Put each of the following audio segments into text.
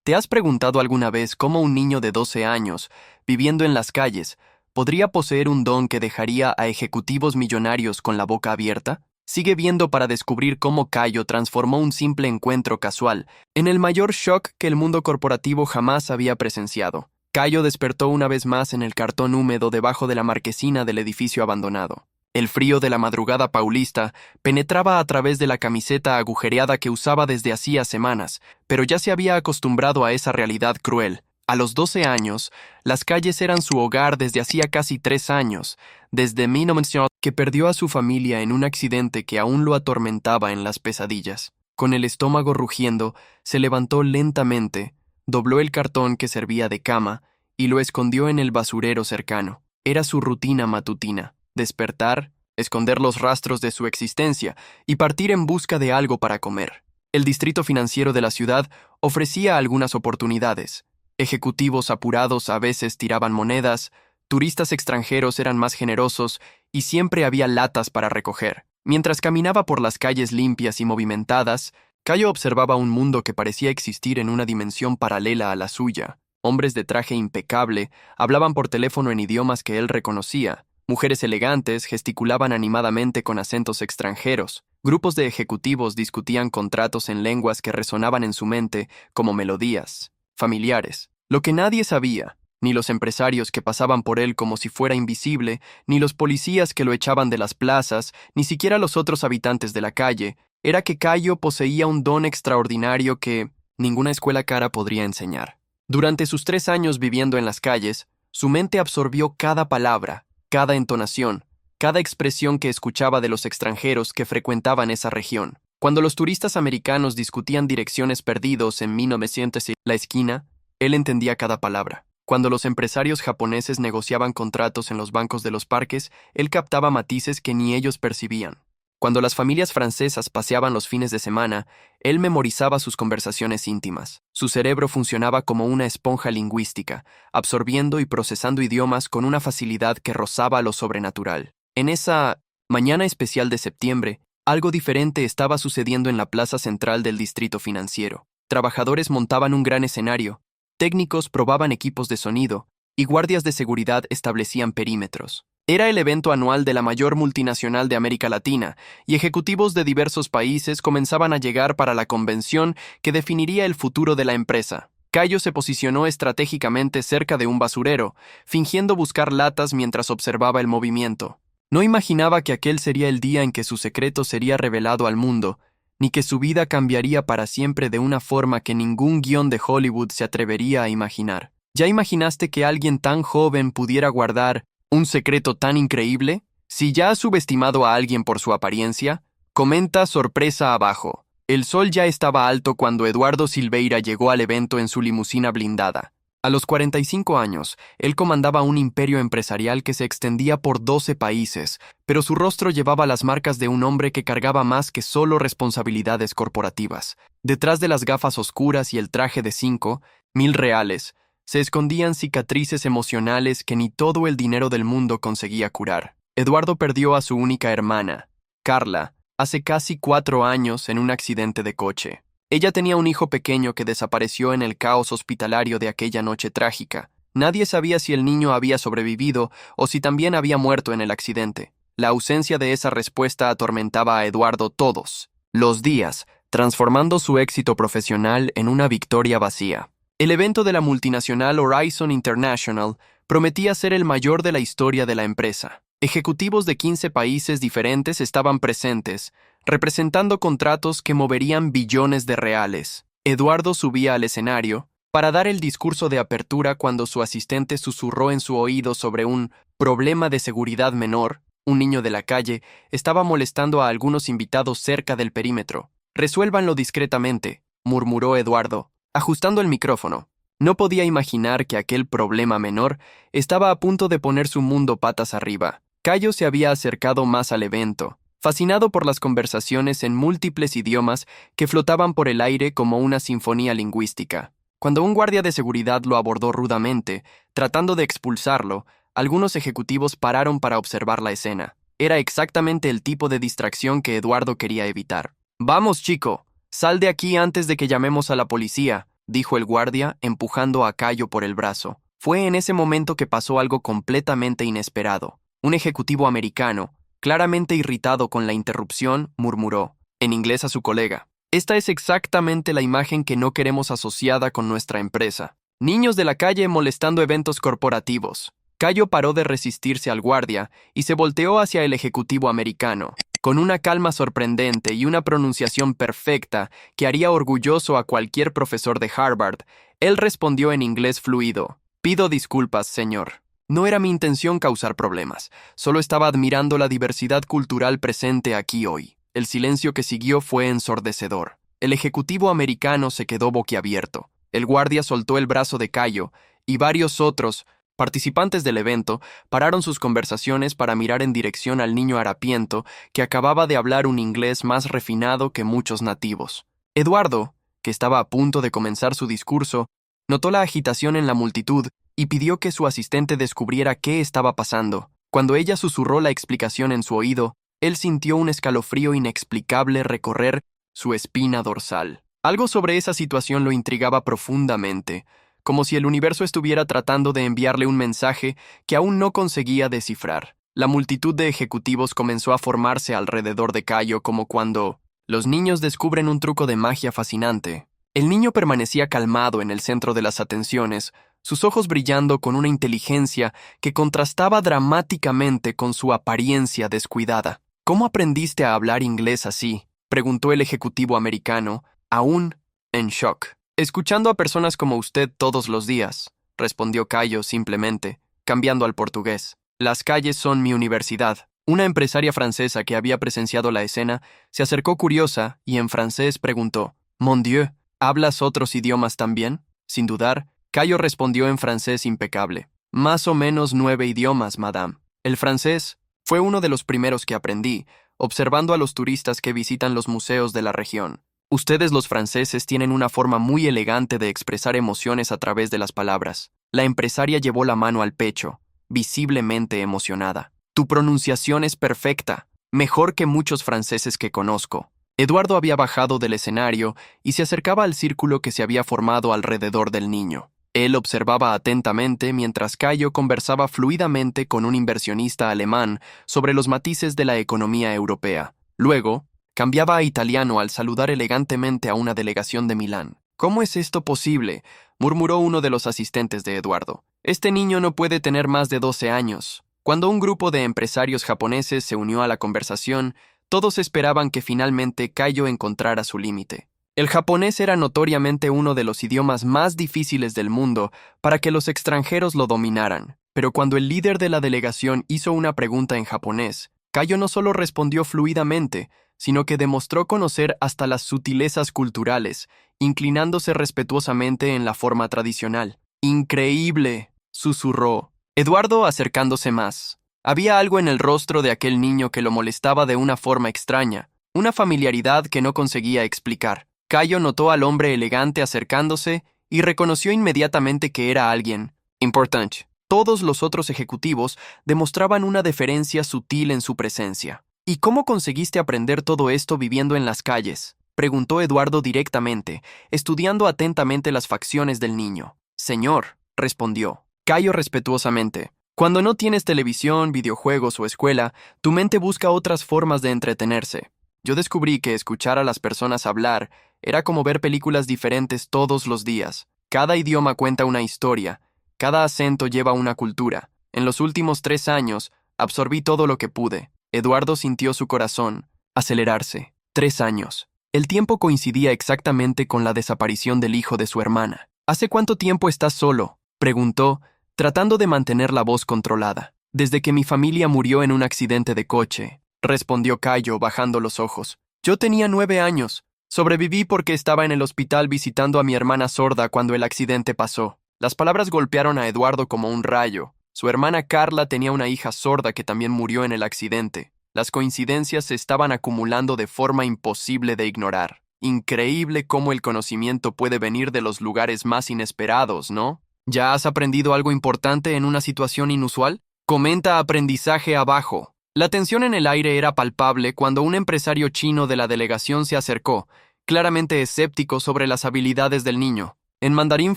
¿Te has preguntado alguna vez cómo un niño de 12 años, viviendo en las calles, podría poseer un don que dejaría a ejecutivos millonarios con la boca abierta? Sigue viendo para descubrir cómo Cayo transformó un simple encuentro casual en el mayor shock que el mundo corporativo jamás había presenciado. Cayo despertó una vez más en el cartón húmedo debajo de la marquesina del edificio abandonado. El frío de la madrugada paulista penetraba a través de la camiseta agujereada que usaba desde hacía semanas, pero ya se había acostumbrado a esa realidad cruel. A los 12 años, las calles eran su hogar desde hacía casi 3 años, desde 1900 que perdió a su familia en un accidente que aún lo atormentaba en las pesadillas. Con el estómago rugiendo, se levantó lentamente, dobló el cartón que servía de cama y lo escondió en el basurero cercano. Era su rutina matutina. Despertar, esconder los rastros de su existencia y partir en busca de algo para comer. El distrito financiero de la ciudad ofrecía algunas oportunidades. Ejecutivos apurados a veces tiraban monedas, turistas extranjeros eran más generosos y siempre había latas para recoger. Mientras caminaba por las calles limpias y movimentadas, Cayo observaba un mundo que parecía existir en una dimensión paralela a la suya. Hombres de traje impecable hablaban por teléfono en idiomas que él reconocía. Mujeres elegantes gesticulaban animadamente con acentos extranjeros. Grupos de ejecutivos discutían contratos en lenguas que resonaban en su mente como melodías familiares. Lo que nadie sabía, ni los empresarios que pasaban por él como si fuera invisible, ni los policías que lo echaban de las plazas, ni siquiera los otros habitantes de la calle, era que Cayo poseía un don extraordinario que ninguna escuela cara podría enseñar. Durante sus 3 años viviendo en las calles, su mente absorbió cada palabra, cada entonación, cada expresión que escuchaba de los extranjeros que frecuentaban esa región. Cuando los turistas americanos discutían direcciones perdidos en 1900 y la esquina, él entendía cada palabra. Cuando los empresarios japoneses negociaban contratos en los bancos de los parques, él captaba matices que ni ellos percibían. Cuando las familias francesas paseaban los fines de semana, él memorizaba sus conversaciones íntimas. Su cerebro funcionaba como una esponja lingüística, absorbiendo y procesando idiomas con una facilidad que rozaba lo sobrenatural. En esa mañana especial de septiembre, algo diferente estaba sucediendo en la plaza central del distrito financiero. Trabajadores montaban un gran escenario, técnicos probaban equipos de sonido y guardias de seguridad establecían perímetros. Era el evento anual de la mayor multinacional de América Latina, y ejecutivos de diversos países comenzaban a llegar para la convención que definiría el futuro de la empresa. Cayo se posicionó estratégicamente cerca de un basurero, fingiendo buscar latas mientras observaba el movimiento. No imaginaba que aquel sería el día en que su secreto sería revelado al mundo, ni que su vida cambiaría para siempre de una forma que ningún guión de Hollywood se atrevería a imaginar. ¿Ya imaginaste que alguien tan joven pudiera guardar un secreto tan increíble? Si ya has subestimado a alguien por su apariencia, comenta sorpresa abajo. El sol ya estaba alto cuando Eduardo Silveira llegó al evento en su limusina blindada. A los 45 años, él comandaba un imperio empresarial que se extendía por 12 países, pero su rostro llevaba las marcas de un hombre que cargaba más que solo responsabilidades corporativas. Detrás de las gafas oscuras y el traje de 5.000 reales, se escondían cicatrices emocionales que ni todo el dinero del mundo conseguía curar. Eduardo perdió a su única hermana, Carla, hace casi 4 años en un accidente de coche. Ella tenía un hijo pequeño que desapareció en el caos hospitalario de aquella noche trágica. Nadie sabía si el niño había sobrevivido o si también había muerto en el accidente. La ausencia de esa respuesta atormentaba a Eduardo todos los días, transformando su éxito profesional en una victoria vacía. El evento de la multinacional Horizon International prometía ser el mayor de la historia de la empresa. Ejecutivos de 15 países diferentes estaban presentes, representando contratos que moverían billones de reales. Eduardo subía al escenario para dar el discurso de apertura cuando su asistente susurró en su oído sobre un problema de seguridad menor. Un niño de la calle estaba molestando a algunos invitados cerca del perímetro. «Resuélvanlo discretamente», murmuró Eduardo, ajustando el micrófono. No podía imaginar que aquel problema menor estaba a punto de poner su mundo patas arriba. Cayo se había acercado más al evento, fascinado por las conversaciones en múltiples idiomas que flotaban por el aire como una sinfonía lingüística. Cuando un guardia de seguridad lo abordó rudamente, tratando de expulsarlo, algunos ejecutivos pararon para observar la escena. Era exactamente el tipo de distracción que Eduardo quería evitar. «Vamos, chico, sal de aquí antes de que llamemos a la policía», dijo el guardia, empujando a Cayo por el brazo. Fue en ese momento que pasó algo completamente inesperado. Un ejecutivo americano, claramente irritado con la interrupción, murmuró, en inglés a su colega: «Esta es exactamente la imagen que no queremos asociada con nuestra empresa. Niños de la calle molestando eventos corporativos». Cayo paró de resistirse al guardia y se volteó hacia el ejecutivo americano. Con una calma sorprendente y una pronunciación perfecta que haría orgulloso a cualquier profesor de Harvard, él respondió en inglés fluido: «Pido disculpas, señor. No era mi intención causar problemas, solo estaba admirando la diversidad cultural presente aquí hoy». El silencio que siguió fue ensordecedor. El ejecutivo americano se quedó boquiabierto. El guardia soltó el brazo de Cayo y varios otros participantes del evento pararon sus conversaciones para mirar en dirección al niño harapiento que acababa de hablar un inglés más refinado que muchos nativos. Eduardo, que estaba a punto de comenzar su discurso, notó la agitación en la multitud y pidió que su asistente descubriera qué estaba pasando. Cuando ella susurró la explicación en su oído, él sintió un escalofrío inexplicable recorrer su espina dorsal. Algo sobre esa situación lo intrigaba profundamente, como si el universo estuviera tratando de enviarle un mensaje que aún no conseguía descifrar. La multitud de ejecutivos comenzó a formarse alrededor de Cayo como cuando los niños descubren un truco de magia fascinante. El niño permanecía calmado en el centro de las atenciones, sus ojos brillando con una inteligencia que contrastaba dramáticamente con su apariencia descuidada. «¿Cómo aprendiste a hablar inglés así?», preguntó el ejecutivo americano, aún en shock. «Escuchando a personas como usted todos los días», respondió Cayo simplemente, cambiando al portugués. «Las calles son mi universidad». Una empresaria francesa que había presenciado la escena se acercó curiosa y en francés preguntó: «Mon Dieu, ¿hablas otros idiomas también?». Sin dudar, Cayo respondió en francés impecable: «Más o menos 9 idiomas, madame». El francés fue uno de los primeros que aprendí, observando a los turistas que visitan los museos de la región. Ustedes los franceses tienen una forma muy elegante de expresar emociones a través de las palabras. La empresaria llevó la mano al pecho, visiblemente emocionada. Tu pronunciación es perfecta, mejor que muchos franceses que conozco. Eduardo había bajado del escenario y se acercaba al círculo que se había formado alrededor del niño. Él observaba atentamente mientras Cayo conversaba fluidamente con un inversionista alemán sobre los matices de la economía europea. Luego, cambiaba a italiano al saludar elegantemente a una delegación de Milán. «¿Cómo es esto posible?», murmuró uno de los asistentes de Eduardo. «Este niño no puede tener más de 12 años». Cuando un grupo de empresarios japoneses se unió a la conversación, todos esperaban que finalmente Cayo encontrara su límite. El japonés era notoriamente uno de los idiomas más difíciles del mundo para que los extranjeros lo dominaran. Pero cuando el líder de la delegación hizo una pregunta en japonés, Cayo no solo respondió fluidamente, sino que demostró conocer hasta las sutilezas culturales, inclinándose respetuosamente en la forma tradicional. «Increíble», susurró Eduardo, acercándose más. Había algo en el rostro de aquel niño que lo molestaba de una forma extraña, una familiaridad que no conseguía explicar. Cayo notó al hombre elegante acercándose y reconoció inmediatamente que era alguien importante. Todos los otros ejecutivos demostraban una deferencia sutil en su presencia. «¿Y cómo conseguiste aprender todo esto viviendo en las calles?», preguntó Eduardo directamente, estudiando atentamente las facciones del niño. «Señor», respondió Cayo respetuosamente, «cuando no tienes televisión, videojuegos o escuela, tu mente busca otras formas de entretenerse. Yo descubrí que escuchar a las personas hablar era como ver películas diferentes todos los días. Cada idioma cuenta una historia, cada acento lleva una cultura. En los últimos 3 años, absorbí todo lo que pude». Eduardo sintió su corazón acelerarse. 3 años. El tiempo coincidía exactamente con la desaparición del hijo de su hermana. «¿Hace cuánto tiempo estás solo?», preguntó, tratando de mantener la voz controlada. «Desde que mi familia murió en un accidente de coche», respondió Cayo, bajando los ojos. «Yo tenía 9 años. Sobreviví porque estaba en el hospital visitando a mi hermana sorda cuando el accidente pasó». Las palabras golpearon a Eduardo como un rayo. Su hermana Carla tenía una hija sorda que también murió en el accidente. Las coincidencias se estaban acumulando de forma imposible de ignorar. Increíble cómo el conocimiento puede venir de los lugares más inesperados, ¿no? ¿Ya has aprendido algo importante en una situación inusual? Comenta aprendizaje abajo. La tensión en el aire era palpable cuando un empresario chino de la delegación se acercó, claramente escéptico sobre las habilidades del niño. En mandarín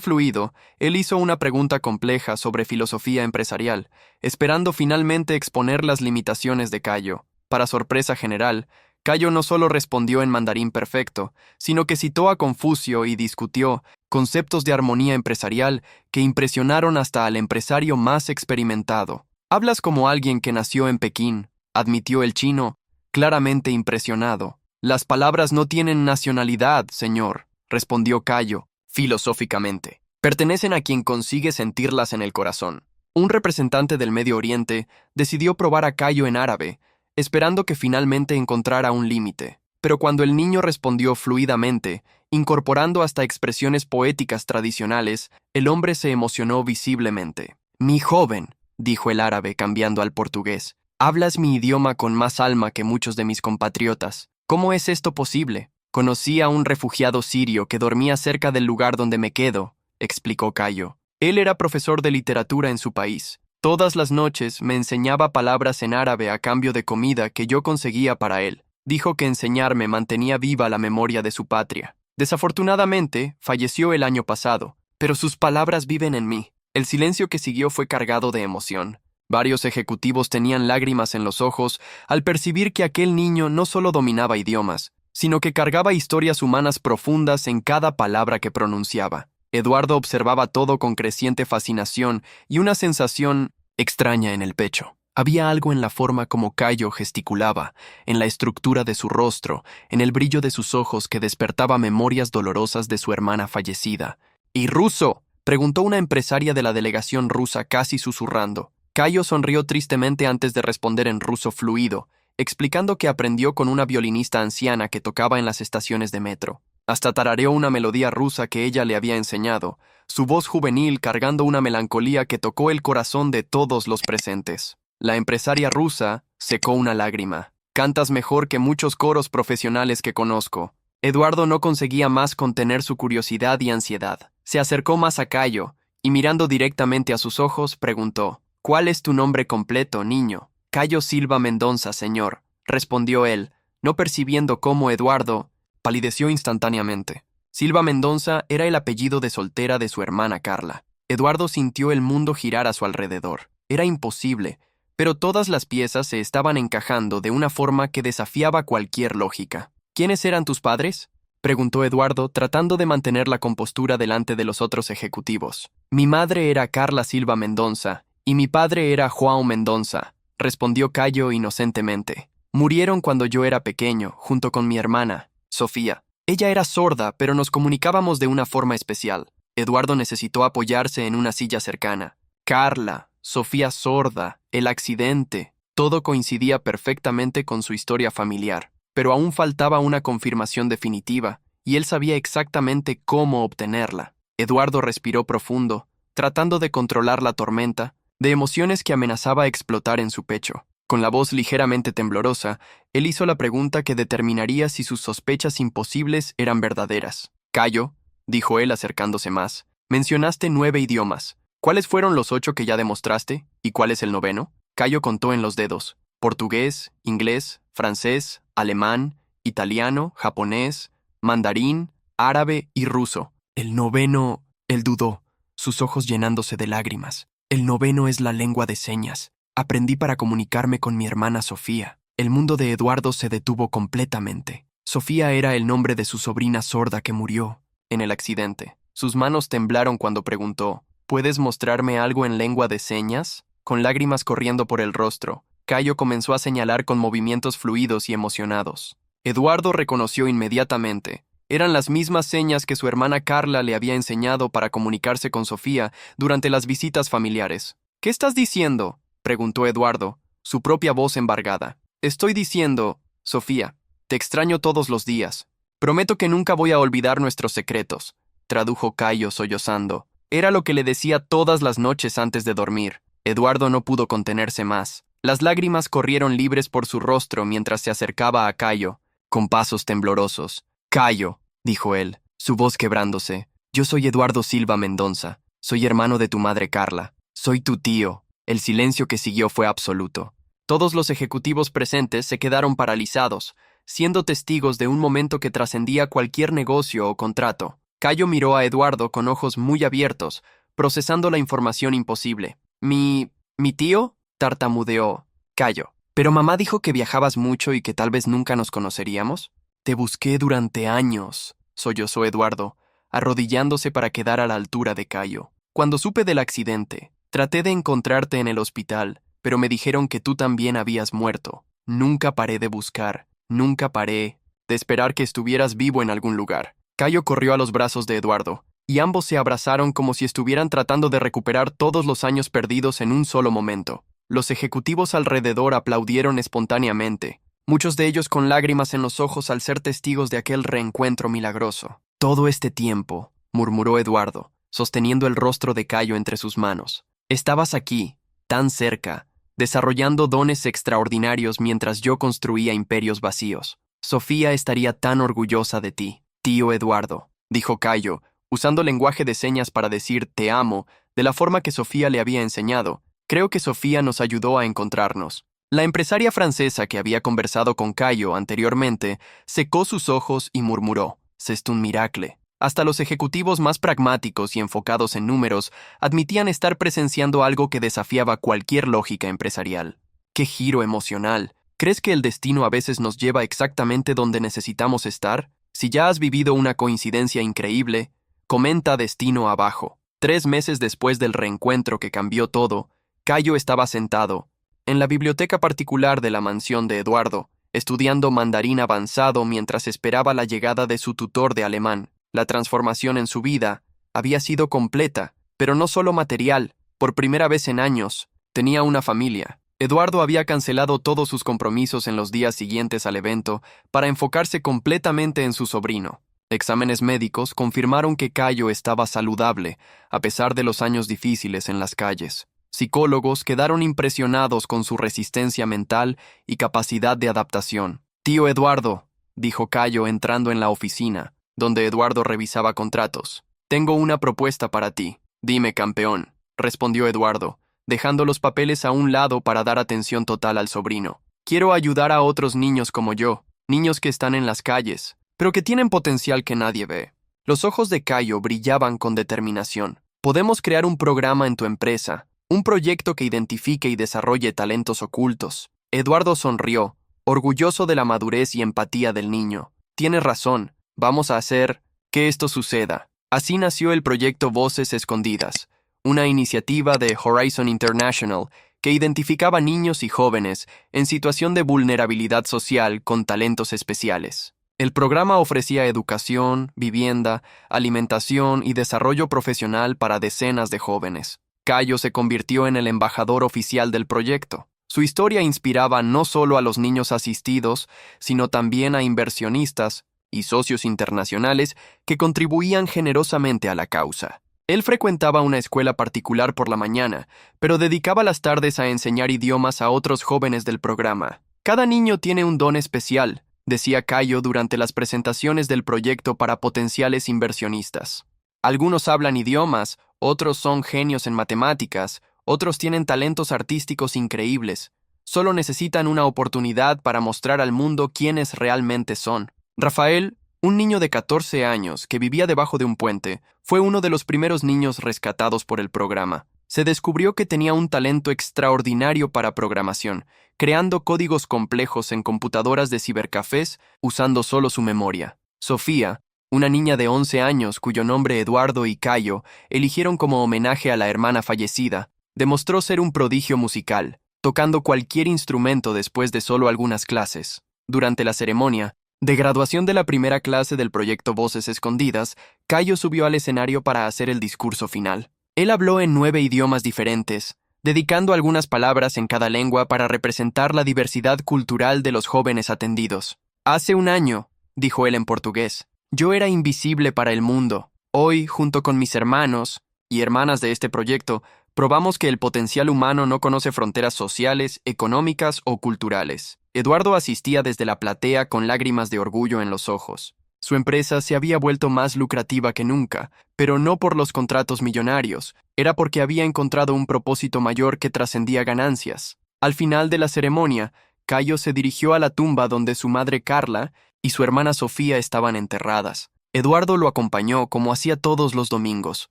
fluido, él hizo una pregunta compleja sobre filosofía empresarial, esperando finalmente exponer las limitaciones de Cayo. Para sorpresa general, Cayo no solo respondió en mandarín perfecto, sino que citó a Confucio y discutió conceptos de armonía empresarial que impresionaron hasta al empresario más experimentado. Hablas como alguien que nació en Pekín, admitió el chino, claramente impresionado. Las palabras no tienen nacionalidad, señor, respondió Cayo, filosóficamente. Pertenecen a quien consigue sentirlas en el corazón. Un representante del Medio Oriente decidió probar a Cayo en árabe, esperando que finalmente encontrara un límite. Pero cuando el niño respondió fluidamente, incorporando hasta expresiones poéticas tradicionales, el hombre se emocionó visiblemente. Mi joven, dijo el árabe cambiando al portugués, hablas mi idioma con más alma que muchos de mis compatriotas. ¿Cómo es esto posible? Conocí a un refugiado sirio que dormía cerca del lugar donde me quedo, explicó Cayo. Él era profesor de literatura en su país. Todas las noches me enseñaba palabras en árabe a cambio de comida que yo conseguía para él. Dijo que enseñarme mantenía viva la memoria de su patria. Desafortunadamente, falleció el año pasado, pero sus palabras viven en mí. El silencio que siguió fue cargado de emoción. Varios ejecutivos tenían lágrimas en los ojos al percibir que aquel niño no solo dominaba idiomas, sino que cargaba historias humanas profundas en cada palabra que pronunciaba. Eduardo observaba todo con creciente fascinación y una sensación extraña en el pecho. Había algo en la forma como Cayo gesticulaba, en la estructura de su rostro, en el brillo de sus ojos que despertaba memorias dolorosas de su hermana fallecida. ¿Y ruso?, preguntó una empresaria de la delegación rusa casi susurrando. Cayo sonrió tristemente antes de responder en ruso fluido, explicando que aprendió con una violinista anciana que tocaba en las estaciones de metro. Hasta tarareó una melodía rusa que ella le había enseñado, su voz juvenil cargando una melancolía que tocó el corazón de todos los presentes. La empresaria rusa secó una lágrima. Cantas mejor que muchos coros profesionales que conozco. Eduardo no conseguía más contener su curiosidad y ansiedad. Se acercó más a Cayo, y mirando directamente a sus ojos, preguntó, ¿cuál es tu nombre completo, niño? Cayo Silva Mendonça, señor, respondió él, no percibiendo cómo Eduardo palideció instantáneamente. Silva Mendonça era el apellido de soltera de su hermana Carla. Eduardo sintió el mundo girar a su alrededor. Era imposible, pero todas las piezas se estaban encajando de una forma que desafiaba cualquier lógica. ¿Quiénes eran tus padres?, preguntó Eduardo, tratando de mantener la compostura delante de los otros ejecutivos. Mi madre era Carla Silva Mendonça, y mi padre era João Mendonça, respondió Cayo inocentemente. Murieron cuando yo era pequeño, junto con mi hermana, Sofía. Ella era sorda, pero nos comunicábamos de una forma especial. Eduardo necesitó apoyarse en una silla cercana. Carla, Sofía sorda, el accidente, todo coincidía perfectamente con su historia familiar, pero aún faltaba una confirmación definitiva, y él sabía exactamente cómo obtenerla. Eduardo respiró profundo, tratando de controlar la tormenta de emociones que amenazaba explotar en su pecho. Con la voz ligeramente temblorosa, él hizo la pregunta que determinaría si sus sospechas imposibles eran verdaderas. Cayo, dijo él acercándose más, mencionaste 9 idiomas. ¿Cuáles fueron los 8 que ya demostraste? ¿Y cuál es el 9º? Cayo contó en los dedos. Portugués, inglés, francés, alemán, italiano, japonés, mandarín, árabe y ruso. El 9º, él dudó, sus ojos llenándose de lágrimas. El 9º es la lengua de señas. Aprendí para comunicarme con mi hermana Sofía. El mundo de Eduardo se detuvo completamente. Sofía era el nombre de su sobrina sorda que murió en el accidente. Sus manos temblaron cuando preguntó, ¿puedes mostrarme algo en lengua de señas? Con lágrimas corriendo por el rostro, Cayo comenzó a señalar con movimientos fluidos y emocionados. Eduardo reconoció inmediatamente. Eran las mismas señas que su hermana Carla le había enseñado para comunicarse con Sofía durante las visitas familiares. ¿Qué estás diciendo?, preguntó Eduardo, su propia voz embargada. Estoy diciendo, Sofía, te extraño todos los días. Prometo que nunca voy a olvidar nuestros secretos, tradujo Cayo sollozando. Era lo que le decía todas las noches antes de dormir. Eduardo no pudo contenerse más. Las lágrimas corrieron libres por su rostro mientras se acercaba a Cayo, con pasos temblorosos. Cayo, dijo él, su voz quebrándose. Yo soy Eduardo Silva Mendonça. Soy hermano de tu madre Carla. Soy tu tío. El silencio que siguió fue absoluto. Todos los ejecutivos presentes se quedaron paralizados, siendo testigos de un momento que trascendía cualquier negocio o contrato. Cayo miró a Eduardo con ojos muy abiertos, procesando la información imposible. ¿Mi tío? Tartamudeó Cayo. Pero mamá dijo que viajabas mucho y que tal vez nunca nos conoceríamos. Te busqué durante años, sollozó Eduardo, arrodillándose para quedar a la altura de Cayo. Cuando supe del accidente, traté de encontrarte en el hospital, pero me dijeron que tú también habías muerto. Nunca paré de buscar, nunca paré de esperar que estuvieras vivo en algún lugar. Cayo corrió a los brazos de Eduardo, y ambos se abrazaron como si estuvieran tratando de recuperar todos los años perdidos en un solo momento. Los ejecutivos alrededor aplaudieron espontáneamente, muchos de ellos con lágrimas en los ojos al ser testigos de aquel reencuentro milagroso. Todo este tiempo, murmuró Eduardo, sosteniendo el rostro de Cayo entre sus manos. Estabas aquí, tan cerca, desarrollando dones extraordinarios mientras yo construía imperios vacíos. Sofía estaría tan orgullosa de ti, tío Eduardo, dijo Cayo, usando lenguaje de señas para decir te amo, de la forma que Sofía le había enseñado. Creo que Sofía nos ayudó a encontrarnos. La empresaria francesa que había conversado con Cayo anteriormente secó sus ojos y murmuró, «C'est un miracle». Hasta los ejecutivos más pragmáticos y enfocados en números admitían estar presenciando algo que desafiaba cualquier lógica empresarial. ¡Qué giro emocional! ¿Crees que el destino a veces nos lleva exactamente donde necesitamos estar? Si ya has vivido una coincidencia increíble, comenta destino abajo. 3 meses después del reencuentro que cambió todo, Cayo estaba sentado, en la biblioteca particular de la mansión de Eduardo, estudiando mandarín avanzado mientras esperaba la llegada de su tutor de alemán. La transformación en su vida había sido completa, pero no solo material. Por primera vez en años, tenía una familia. Eduardo había cancelado todos sus compromisos en los días siguientes al evento para enfocarse completamente en su sobrino. Exámenes médicos confirmaron que Cayo estaba saludable, a pesar de los años difíciles en las calles. Psicólogos quedaron impresionados con su resistencia mental y capacidad de adaptación. «Tío Eduardo», dijo Cayo entrando en la oficina, donde Eduardo revisaba contratos. «Tengo una propuesta para ti». «Dime, campeón», respondió Eduardo, dejando los papeles a un lado para dar atención total al sobrino. «Quiero ayudar a otros niños como yo, niños que están en las calles, pero que tienen potencial que nadie ve». Los ojos de Cayo brillaban con determinación. «Podemos crear un programa en tu empresa, un proyecto que identifique y desarrolle talentos ocultos». Eduardo sonrió, orgulloso de la madurez y empatía del niño. «Tienes razón, vamos a hacer que esto suceda». Así nació el proyecto Voces Escondidas, una iniciativa de Horizon International que identificaba niños y jóvenes en situación de vulnerabilidad social con talentos especiales. El programa ofrecía educación, vivienda, alimentación y desarrollo profesional para decenas de jóvenes. Cayo se convirtió en el embajador oficial del proyecto. Su historia inspiraba no solo a los niños asistidos, sino también a inversionistas y socios internacionales que contribuían generosamente a la causa. Él frecuentaba una escuela particular por la mañana, pero dedicaba las tardes a enseñar idiomas a otros jóvenes del programa. «Cada niño tiene un don especial», decía Cayo durante las presentaciones del proyecto para potenciales inversionistas. «Algunos hablan idiomas, otros son genios en matemáticas, otros tienen talentos artísticos increíbles. Solo necesitan una oportunidad para mostrar al mundo quiénes realmente son». Rafael, un niño de 14 años que vivía debajo de un puente, fue uno de los primeros niños rescatados por el programa. Se descubrió que tenía un talento extraordinario para programación, creando códigos complejos en computadoras de cibercafés usando solo su memoria. Sofía, una niña de 11 años cuyo nombre Eduardo y Cayo eligieron como homenaje a la hermana fallecida, demostró ser un prodigio musical, tocando cualquier instrumento después de solo algunas clases. Durante la ceremonia de graduación de la primera clase del proyecto Voces Escondidas, Cayo subió al escenario para hacer el discurso final. Él habló en 9 idiomas diferentes, dedicando algunas palabras en cada lengua para representar la diversidad cultural de los jóvenes atendidos. «Hace un año», dijo él en portugués, «yo era invisible para el mundo. Hoy, junto con mis hermanos y hermanas de este proyecto, probamos que el potencial humano no conoce fronteras sociales, económicas o culturales». Eduardo asistía desde la platea con lágrimas de orgullo en los ojos. Su empresa se había vuelto más lucrativa que nunca, pero no por los contratos millonarios, era porque había encontrado un propósito mayor que trascendía ganancias. Al final de la ceremonia, Cayo se dirigió a la tumba donde su madre Carla y su hermana Sofía estaban enterradas. Eduardo lo acompañó como hacía todos los domingos.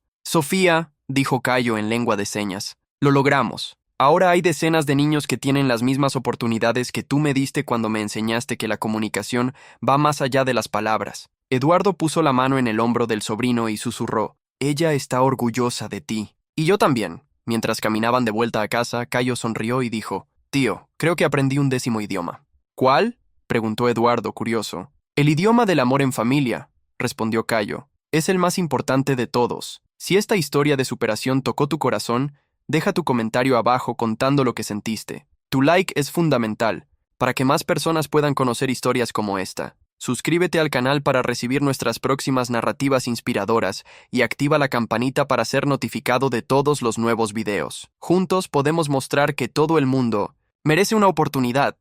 Sofía, dijo Cayo en lengua de señas, lo logramos. Ahora hay decenas de niños que tienen las mismas oportunidades que tú me diste cuando me enseñaste que la comunicación va más allá de las palabras. Eduardo puso la mano en el hombro del sobrino y susurró, ella está orgullosa de ti. Y yo también. Mientras caminaban de vuelta a casa, Cayo sonrió y dijo, tío, creo que aprendí un 10º idioma. ¿Cuál? Preguntó Eduardo, curioso. El idioma del amor en familia, respondió Cayo. Es el más importante de todos. Si esta historia de superación tocó tu corazón, deja tu comentario abajo contando lo que sentiste. Tu like es fundamental, para que más personas puedan conocer historias como esta. Suscríbete al canal para recibir nuestras próximas narrativas inspiradoras y activa la campanita para ser notificado de todos los nuevos videos. Juntos podemos mostrar que todo el mundo merece una oportunidad